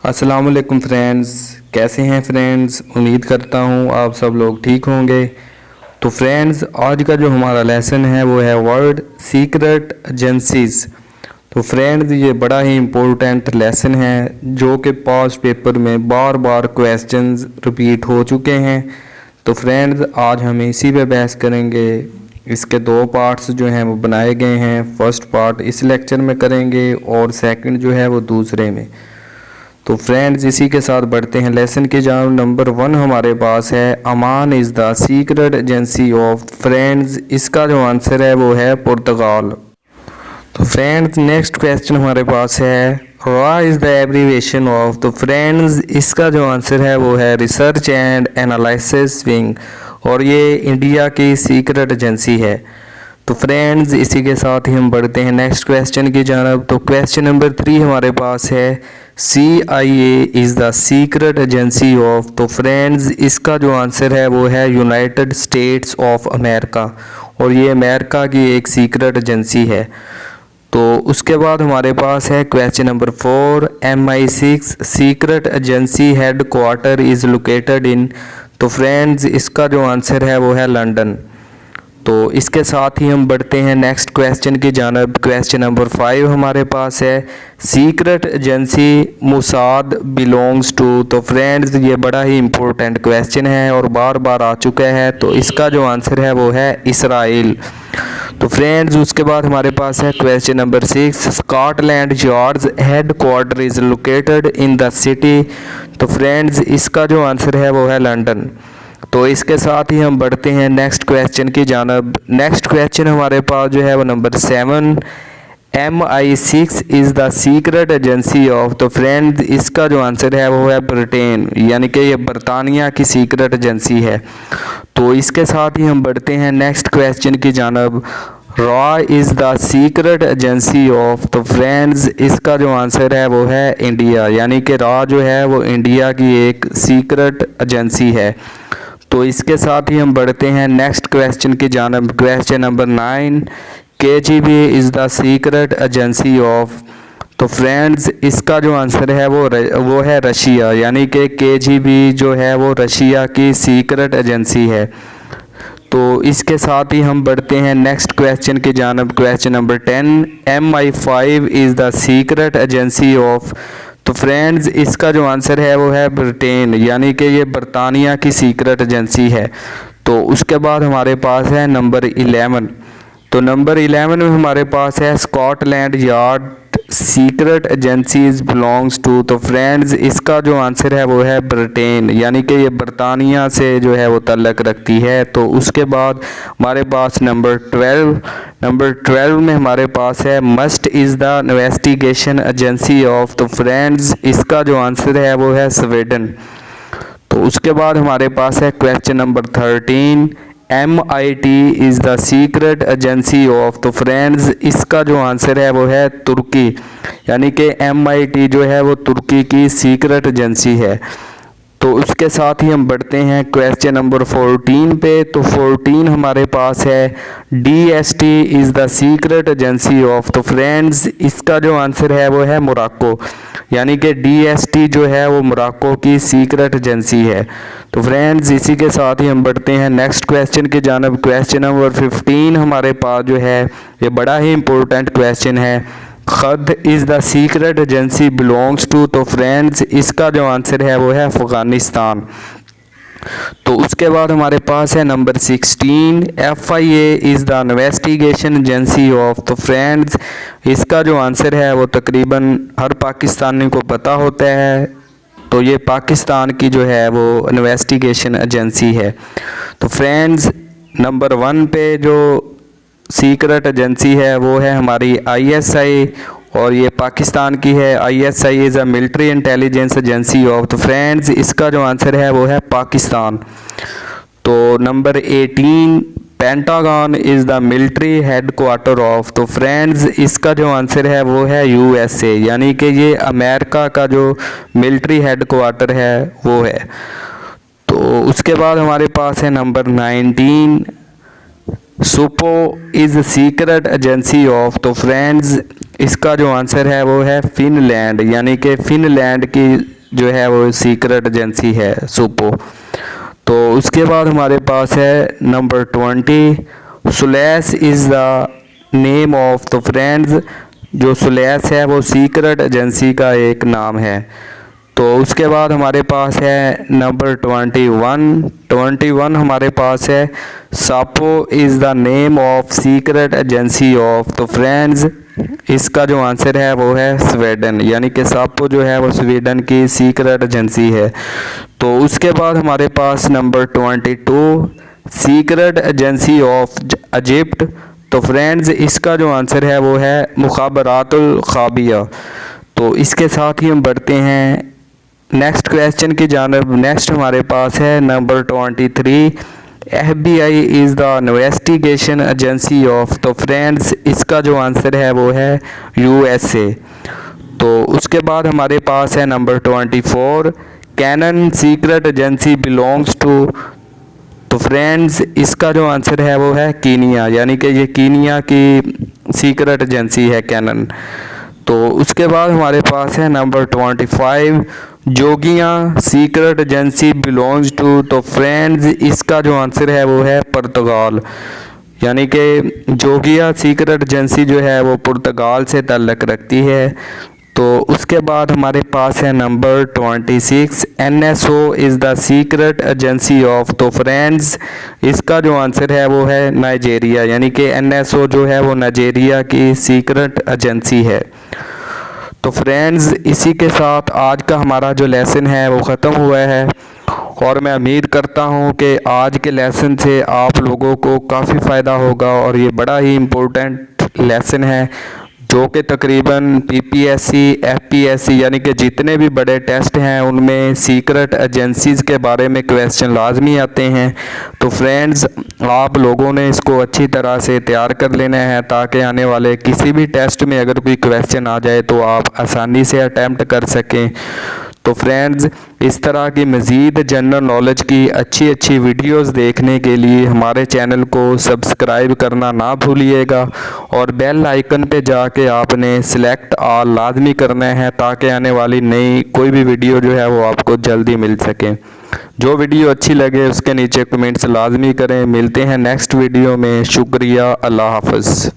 अस्सलामुअलैकुम फ्रेंड्स, कैसे हैं फ्रेंड्स। उम्मीद करता हूँ आप सब लोग ठीक होंगे। तो फ्रेंड्स, आज का जो हमारा लेसन है वो है वर्ड सीक्रेट एजेंसीज। तो फ्रेंड्स, ये बड़ा ही इम्पोर्टेंट लेसन है जो कि पास्ट पेपर में बार बार क्वेश्चंस रिपीट हो चुके हैं। तो फ्रेंड्स, आज हम इसी पे बहस करेंगे। इसके दो पार्ट्स जो हैं वो बनाए गए हैं। फर्स्ट पार्ट इस लेक्चर में करेंगे और सेकंड जो है वो दूसरे में। तो फ्रेंड्स, इसी के साथ बढ़ते हैं लेसन की जान। नंबर 1 हमारे पास है Aman is the secret agency of. Friends, इसका जो आंसर है वो है पुर्तगाल। तो फ्रेंड्स, नेक्स्ट क्वेश्चन हमारे पास है रा इज़ द एब्रीवेशन ऑफ। तो फ्रेंड्स, इसका जो आंसर है वो है रिसर्च एंड एनालिसिस विंग, और ये इंडिया की सीक्रेट एजेंसी है। तो फ्रेंड्स, इसी के साथ ही हम बढ़ते हैं नेक्स्ट क्वेश्चन की जानब। तो क्वेश्चन नंबर 3 हमारे पास है CIA is the secret agency of. तो फ्रेंड्स, इसका जो आंसर है वो है यूनाइटेड स्टेट्स ऑफ अमेरिका, और ये अमेरिका की एक सीक्रेट एजेंसी है। तो उसके बाद हमारे पास है question number 4 MI6 secret agency head quarter is located in. तो फ्रेंड्स, इसका जो आंसर है वो है लंदन। तो इसके साथ ही हम बढ़ते हैं नेक्स्ट क्वेश्चन की जानब। क्वेश्चन नंबर 5 हमारे पास है secret agency Mossad belongs to. तो फ्रेंड्स, ये बड़ा ही इम्पोर्टेंट क्वेश्चन है और बार बार आ चुका है। तो इसका जो आंसर है वो है इसराइल। तो फ्रेंड्स, उसके बाद हमारे पास है question number 6 Scotland yards head quarter is located in the city. तो फ्रेंड्स, इसका जो आंसर है वो है लंदन। तो इसके साथ ही हम बढ़ते हैं नेक्स्ट क्वेश्चन की जानब। नेक्स्ट क्वेश्चन हमारे पास जो है वो number 7 MI6 is the secret agency of. तो फ्रेंड्स, इसका जो आंसर है वो है ब्रिटेन, यानी कि ये बरतानिया की सीक्रेट एजेंसी है। तो इसके साथ ही हम बढ़ते हैं नेक्स्ट क्वेश्चन की जानब। Raw is the secret agency of. तो फ्रेंड्स, इसका जो आंसर है वो है इंडिया, यानी कि रॉ जो है वो इंडिया की एक सीक्रेट एजेंसी है। तो इसके साथ ही हम बढ़ते हैं नेक्स्ट क्वेश्चन की जानब। Question number 9 KGB is the secret agency of. तो फ्रेंड्स, इसका जो आंसर है वो है रशिया, यानी कि KGB जो है वो रशिया की सीक्रेट एजेंसी है। तो इसके साथ ही हम बढ़ते हैं नेक्स्ट क्वेश्चन की जानब। Question number 10 MI5 is the secret agency of. तो फ्रेंड्स, इसका जो आंसर है वो है ब्रिटेन, यानी कि ये बरतानिया की सीक्रेट एजेंसी है। तो उसके बाद हमारे पास है नंबर 11। तो नंबर 11 में हमारे पास है Scotland Yard secret agencies belongs to. तो फ्रेंड्स, इसका जो आंसर है वो है ब्रिटेन, यानी कि ये बरतानिया से जो है वो तल्लक रखती है। तो उसके बाद हमारे पास नंबर 12 में हमारे पास है must is the investigation agency of. तो फ्रेंड्स, इसका जो आंसर है वो है स्वीडन। तो उसके बाद हमारे पास है question number 13 MIT is the secret agency of. तो फ्रेंड्स, इसका जो आंसर है वो है तुर्की, यानी कि MIT जो है वो तुर्की की सीक्रेट एजेंसी है। तो उसके साथ ही हम बढ़ते हैं क्वेश्चन नंबर 14 पे। तो 14 हमारे पास है DST is the secret agency of. तो फ्रेंड्स, इसका जो आंसर है वो है मोरक्को, यानी कि DST जो है वो मोरक्को की सीक्रेट एजेंसी है। तो फ्रेंड्स, इसी के साथ ही हम बढ़ते हैं नेक्स्ट क्वेश्चन की जानब। क्वेश्चन नंबर 15 हमारे पास जो है ये बड़ा ही इम्पोर्टेंट क्वेश्चन है खद is the secret agency belongs to. तो फ्रेंड्स, इसका जो आंसर है वो है अफ़गानिस्तान। तो उसके बाद हमारे पास है number 16 FIA is the investigation agency of. तो फ्रेंड्स, इसका जो आंसर है वो तकरीबन हर पाकिस्तानी को पता होता है। तो ये पाकिस्तान की जो है वो इन्वेस्टिगेशन एजेंसी है। तो फ्रेंड्स, नंबर 1 पे जो सीक्रेट एजेंसी है वो है हमारी ISI, और ये पाकिस्तान की है। ISI is a military intelligence agency of. तो फ्रेंड्स, इसका जो आंसर है वो है पाकिस्तान। तो number 18 pentagon is the military head quarter of. तो फ्रेंड्स, इसका जो आंसर है वो है USA, यानी कि ये अमेरिका का जो मिलिट्री हेड क्वार्टर है वो है। तो उसके बाद हमारे पास है number 19 Supo is secret agency of. तो फ्रेंड्स इसका जो आंसर है वो है फिनलैंड, यानी कि फिनलैंड की जो है वो सीक्रेट एजेंसी है सुपो। तो उसके बाद हमारे पास है नंबर 20, सुलेस इज़ द नेम ऑफ। तो फ्रेंड्स जो सुलेस है वो सीक्रेट एजेंसी का एक नाम है। तो उसके बाद हमारे पास है नंबर 21 हमारे पास है Sapo is the name of secret agency of. तो फ्रेंड्स इसका जो आंसर है वो है स्वीडन, यानी कि सापो जो है वो स्वीडन की सीक्रेट एजेंसी है। तो उसके बाद हमारे पास number 22 secret agency of Egypt. तो फ्रेंड्स इसका जो आंसर है वो है मुखाबरातुल खाबिया। तो इसके साथ ही हम बढ़ते हैं नेक्स्ट क्वेश्चन की जानब। नेक्स्ट हमारे पास है number 23, FBI is the investigation agency of. तो फ्रेंड्स इसका जो आंसर है वो है USA। तो उसके बाद हमारे पास है नंबर 24, कैनन सीक्रेट एजेंसी बिलोंग्स टू। तो फ्रेंड्स इसका जो आंसर है वो है कीनिया, यानी कि ये कीनिया की सीक्रेट एजेंसी है कैनन। तो उसके बाद हमारे पास है नंबर 25, जोगिया सीक्रेट एजेंसी बिलोंग्स टू। तो फ्रेंड्स इसका जो आंसर है वो है पुर्तगाल, यानी कि जोगिया सीक्रेट एजेंसी जो है वो पुर्तगाल से ताल्लुक़ रखती है। तो उसके बाद हमारे पास है number 26, NSO is the secret agency of. तो फ्रेंड्स इसका जो आंसर है वो है नाइजेरिया, यानी कि NSO जो है वो नाइजेरिया की सीक्रेट एजेंसी है। तो फ्रेंड्स इसी के साथ आज का हमारा जो लेसन है वो ख़त्म हुआ है, और मैं उम्मीद करता हूँ कि आज के लेसन से आप लोगों को काफ़ी फ़ायदा होगा। और ये बड़ा ही इम्पोर्टेंट लेसन है जो कि तकरीबन PPSC FPSC यानी कि जितने भी बड़े टेस्ट हैं उनमें सीक्रेट एजेंसीज़ के बारे में क्वेश्चन लाजमी आते हैं। तो फ्रेंड्स आप लोगों ने इसको अच्छी तरह से तैयार कर लेना है, ताकि आने वाले किसी भी टेस्ट में अगर कोई क्वेश्चन आ जाए तो आप आसानी से अटैम्प्ट कर सकें। तो फ्रेंड्स इस तरह की मज़ीद जनरल नॉलेज की अच्छी अच्छी वीडियोस देखने के लिए हमारे चैनल को सब्सक्राइब करना ना भूलिएगा, और बेल आइकन पे जाके आपने सिलेक्ट ऑल लाजमी करना है, ताकि आने वाली नई कोई भी वीडियो जो है वो आपको जल्दी मिल सके। जो वीडियो अच्छी लगे उसके नीचे कमेंट्स लाजमी करें। मिलते हैं नेक्स्ट वीडियो में। शुक्रिया, अल्लाह हाफ़िज़।